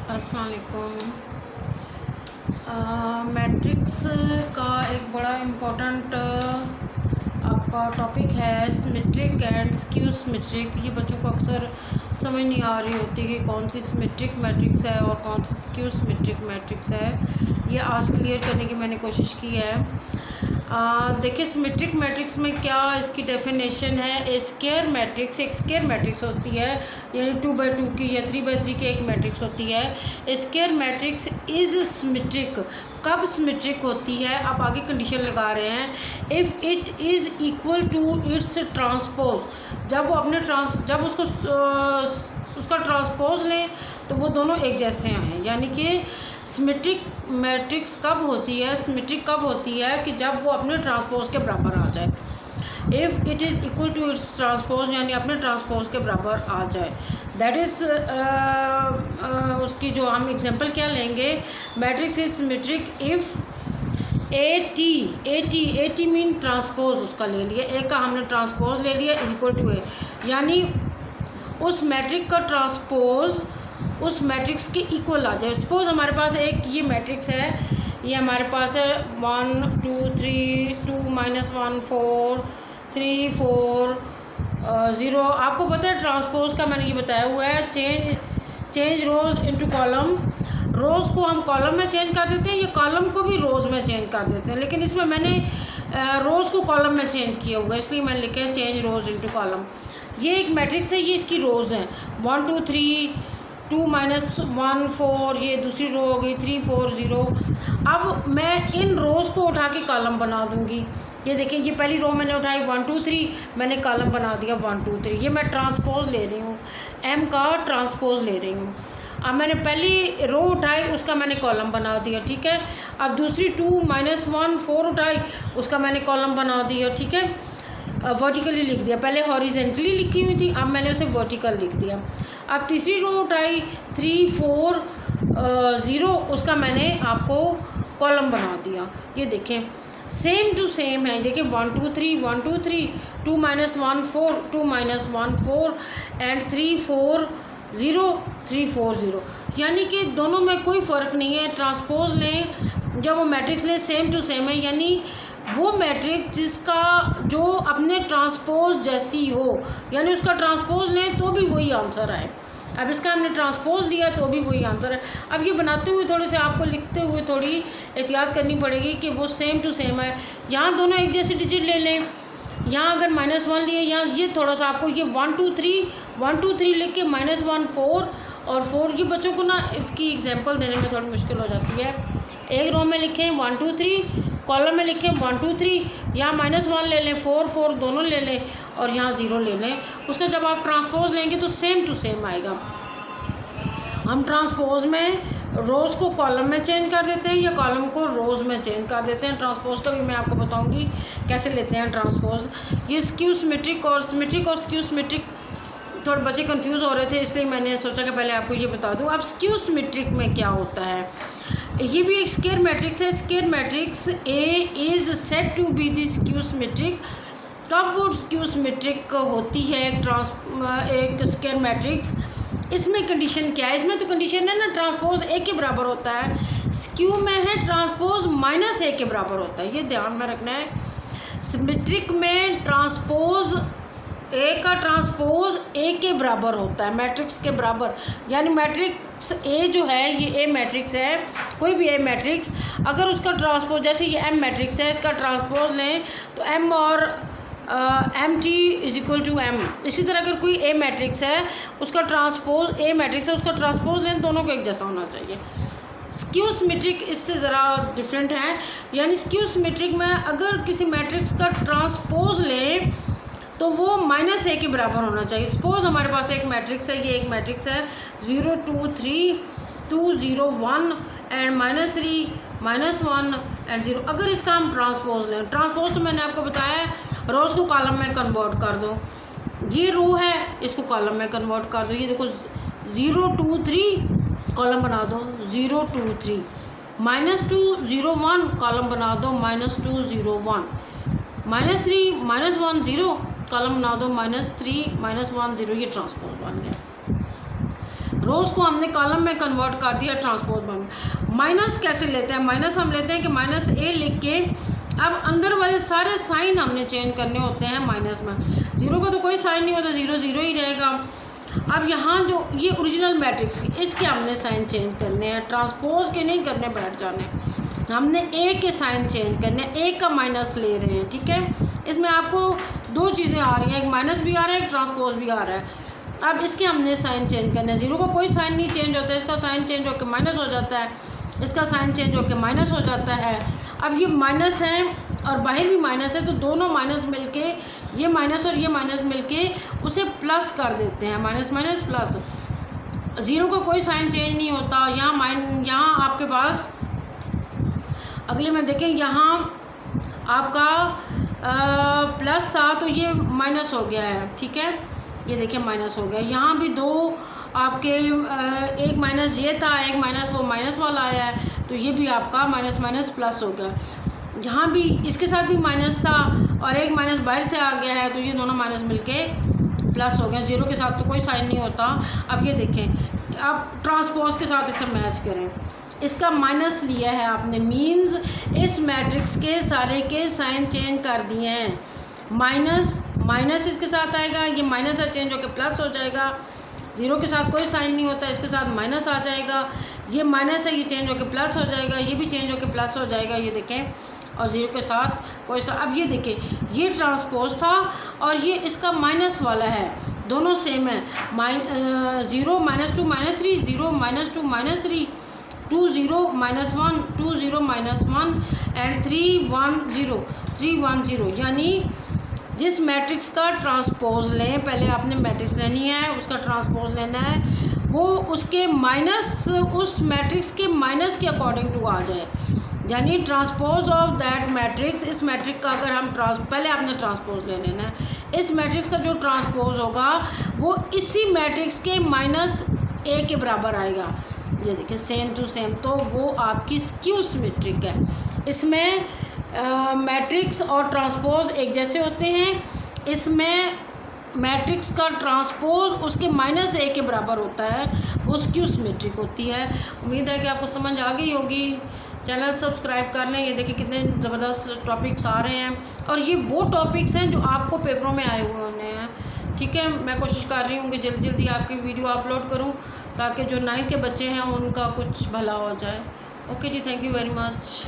अस्सलाम वालेकुम। मैट्रिक्स का एक बड़ा इम्पोर्टेंट आपका टॉपिक है सिमेट्रिक एंड स्क्यू सिमेट्रिक। ये बच्चों को अक्सर समझ नहीं आ रही होती कि कौन सी सिमेट्रिक मैट्रिक्स है और कौन सी स्क्यू सिमेट्रिक मैट्रिक्स है। ये आज क्लियर करने की मैंने कोशिश की है। देखिए सिमेट्रिक मैट्रिक्स में क्या इसकी डेफिनेशन है। एक स्क्वायर मैट्रिक्स होती है, यानी 2x2 की या 3x3 की एक मैट्रिक्स होती है। Square matrix is symmetric. कब सिमेट्रिक होती है, आप आगे कंडीशन लगा रहे हैं। If it is equal to its transpose. जब वो अपने जब उसका ट्रांसपोज लें तो वो दोनों एक जैसे हैं। यानी कि सिमेट्रिक मैट्रिक्स कब होती है, सिमेट्रिक कब होती है कि जब वो अपने ट्रांसपोज के बराबर आ जाए। If it is equal to its transpose, यानी अपने ट्रांसपोज के बराबर आ जाए। दैट इज़ उसकी जो हम एग्जांपल क्या लेंगे, matrix is symmetric if A T mean transpose उसका ले लिया, ए का हमने ट्रांसपोज ले लिया इज इक्वल टू ए, यानी उस मैट्रिक का ट्रांसपोज उस मैट्रिक्स के इक्वल आ जाए। सपोज हमारे पास एक ये मैट्रिक्स है, ये हमारे पास है 1 2 3 2 -1 4 3 4 0। आपको पता है ट्रांसपोज का मैंने ये बताया हुआ है, चेंज रोज इनटू कॉलम। रोज़ को हम कॉलम में चेंज कर देते हैं, ये कॉलम को भी रोज़ में चेंज कर देते हैं, लेकिन इसमें मैंने रोज़ को कॉलम में चेंज किया हुआ है, इसलिए मैंने लिखा है चेंज रोज़ इनटू कॉलम। ये एक मैट्रिक्स है, ये इसकी रोज़ हैं 1 2 3 2 -1 4, ये दूसरी रो हो गई 3 4 0। अब मैं इन रोज़ को उठा के कॉलम बना दूंगी। ये देखें, ये पहली रो मैंने उठाई 1 2 3, मैंने कॉलम बना दिया 1 2 3। ये मैं ट्रांसपोज ले रही हूँ, एम का ट्रांसपोज ले रही हूँ। अब मैंने पहली रो उठाई, उसका मैंने कॉलम बना दिया, ठीक है। अब दूसरी 2 -1 4 उठाई, उसका मैंने कॉलम बना दिया, ठीक है। वर्टिकली लिख दिया, पहले हॉरिजेंटली लिखी हुई थी, अब मैंने उसे वर्टिकल लिख दिया। अब तीसरी रो उठाई 3 4 0, उसका मैंने आपको कॉलम बना दिया। ये देखें सेम टू सेम है, देखिए 1 2 3 1 2 3 2 -1 4 2 -1 4 एंड 3 4 0 3 4 0, यानी कि दोनों में कोई फ़र्क नहीं है। ट्रांसपोज लें, जब वो मैट्रिक्स लें सेम टू सेम है, यानी वो मैट्रिक्स जिसका जो अपने ट्रांसपोज जैसी हो, यानी उसका ट्रांसपोज लें तो भी वही आंसर आए। अब इसका हमने ट्रांसपोज लिया तो भी वही आंसर है। अब ये बनाते हुए थोड़े से आपको लिखते हुए थोड़ी एहतियात करनी पड़ेगी कि वो सेम टू सेम है। यहाँ दोनों एक जैसी डिजिट ले लें, यहाँ अगर -1 लिए, यहाँ ये थोड़ा सा आपको ये 1 2 3 लिख के -1 4 और 4 की बच्चों को ना इसकी एग्जांपल देने में थोड़ी मुश्किल हो जाती है। एक रो में लिखें 1 2 3, कॉलम में लिखें 1 2 3, यहाँ -1 ले लें, 4 4 दोनों ले लें और यहाँ 0 ले लें। उसका जब आप ट्रांसपोज लेंगे तो सेम टू सेम आएगा। हम ट्रांसपोज में रोज़ को कॉलम में चेंज कर देते हैं या कॉलम को रोज़ में चेंज कर देते हैं। ट्रांसपोज का भी मैं आपको बताऊंगी कैसे लेते हैं ट्रांसपोज। ये स्क्यू सिमेट्रिक और स्क्यू सिमेट्रिक थोड़े बच्चे कंफ्यूज हो रहे थे, इसलिए मैंने सोचा कि पहले आपको ये बता दूं। अब स्क्यू सिमेट्रिक में क्या होता है, ये भी एक स्क्वायर मैट्रिक्स है। Square matrix A is said to be the skew symmetric. कब वो स्क्यू सिमेट्रिक होती है एक स्क्वायर मैट्रिक्स, इसमें कंडीशन क्या है। इसमें तो कंडीशन है ना, ट्रांसपोज ए के बराबर होता है। स्क्यू में है ट्रांसपोज -a के बराबर होता है, ये ध्यान में रखना है। सिमेट्रिक में ट्रांसपोज ए का ट्रांसपोज ए के बराबर होता है, मैट्रिक्स के बराबर। यानी मैट्रिक्स ए जो है, ये ए मैट्रिक्स है, कोई भी ए मैट्रिक्स, अगर उसका ट्रांसपोज, जैसे ये एम मैट्रिक्स है, इसका ट्रांसपोज लें तो एम और M T is equal to M. इसी तरह अगर कोई ए मैट्रिक्स है, उसका ट्रांसपोज ए मैट्रिक्स है, उसका ट्रांसपोज लें, दोनों को एक जैसा होना चाहिए। स्क्यू सिमेट्रिक इससे ज़रा डिफरेंट है, यानी स्क्यू सिमेट्रिक में अगर किसी मैट्रिक्स का ट्रांसपोज लें तो वो -a के बराबर होना चाहिए। सपोज हमारे पास एक मैट्रिक्स है, ये एक मैट्रिक्स है 0 2 3 2 0 1 एंड -3 -1 एंड 0। अगर इसका हम ट्रांसपोज लें, ट्रांसपोज तो मैंने आपको बताया है रोज़ को कॉलम में कन्वर्ट कर दो। ये रो है, इसको कॉलम में कन्वर्ट कर दो। ये देखो 0 2 3 कॉलम बना दो 0 2 3, -2 0 1 कॉलम बना दो -2 0 1, -3 -1 0 कॉलम बना दो -3 -1 0। ये ट्रांसपोज बन गया। रोज़ को हमने कॉलम में कन्वर्ट कर दिया ट्रांसपोज बन। माइनस कैसे लेते हैं, माइनस हम लेते हैं कि माइनस ए लिख के अब अंदर वाले सारे साइन हमने चेंज करने होते हैं माइनस में। ज़ीरो का तो कोई साइन नहीं होता, ज़ीरो ज़ीरो ही रहेगा। अब यहाँ जो ये ओरिजिनल मैट्रिक्स इसके हमने साइन चेंज करने हैं, ट्रांसपोज के नहीं करने बैठ जाने, हमने ए के साइन चेंज करने हैं, ए का माइनस ले रहे हैं। ठीक है, इसमें आपको दो चीज़ें आ रही हैं, एक माइनस भी आ रहा है, एक ट्रांसपोज भी आ रहा है। अब इसके हमने साइन चेंज करना है। ज़ीरो का कोई साइन नहीं चेंज होता है, इसका साइन चेंज होकर माइनस हो जाता है, इसका साइन चेंज होकर माइनस हो जाता है। अब ये माइनस है और बाहर भी माइनस है, तो दोनों माइनस मिलके, ये माइनस और ये माइनस मिलके उसे प्लस कर देते हैं, माइनस माइनस प्लस। ज़ीरो का कोई साइन चेंज नहीं होता। यहाँ आपके पास अगले में देखें, यहाँ आपका प्लस था तो ये माइनस हो गया है। ठीक है, ये देखिए माइनस हो गया। यहाँ भी दो आपके एक माइनस ये था, एक माइनस वो माइनस वाला आया है, तो ये भी आपका माइनस माइनस प्लस हो गया। यहाँ भी इसके साथ भी माइनस था और एक माइनस बाहर से आ गया है, तो ये दोनों माइनस मिलके प्लस हो गया। ज़ीरो के साथ तो कोई साइन नहीं होता। अब ये देखें, आप ट्रांसपोज के साथ इसे मैच करें, इसका माइनस लिया है आपने, मीन्स इस मैट्रिक्स के सारे के साइन चेंज कर दिए हैं। माइनस माइनस इसके साथ आएगा, ये माइनस है चेंज होकर प्लस हो जाएगा। ज़ीरो के साथ कोई साइन नहीं होता, इसके साथ माइनस आ जाएगा। ये माइनस है, ये चेंज होकर प्लस हो जाएगा, ये भी चेंज होकर प्लस हो जाएगा। ये देखें, और ज़ीरो के साथ कोई अब ये देखें, ये ट्रांसपोज था और ये इसका माइनस वाला है, दोनों सेम है। Zero minus two minus three, zero minus two minus three, 2 0 -1, 2 0 -1 and 3 1 0, 3 1 0। यानी जिस मैट्रिक्स का ट्रांसपोज लें, पहले आपने मैट्रिक्स लेनी है, उसका ट्रांसपोज लेना है, वो उसके माइनस, उस मैट्रिक्स के माइनस के अकॉर्डिंग टू आ जाए। यानी ट्रांसपोज ऑफ दैट मैट्रिक्स, इस मैट्रिक्स का अगर हम पहले आपने ट्रांसपोज ले लेना है, इस मैट्रिक्स का जो ट्रांसपोज होगा वो इसी मैट्रिक्स के -a के बराबर आएगा। ये देखिए सेम टू सेम, तो वो आपकी स्क्यू सिमेट्रिक है। इसमें मैट्रिक्स और ट्रांसपोज एक जैसे होते हैं, इसमें मैट्रिक्स का ट्रांसपोज उसके -a के बराबर होता है, वो स्क्यू सिमेट्रिक होती है। उम्मीद है कि आपको समझ आ गई होगी। चैनल सब्सक्राइब कर लें। ये देखिए कितने ज़बरदस्त टॉपिक्स आ रहे हैं, और ये वो टॉपिक्स हैं जो आपको पेपरों में आए हुए होने हैं। ठीक है, मैं कोशिश कर रही हूँ कि जल्दी जल्दी आपकी वीडियो अपलोड करूँ, ताकि जो 9th के बच्चे हैं उनका कुछ भला हो जाए। ओके जी, थैंक यू वेरी मच।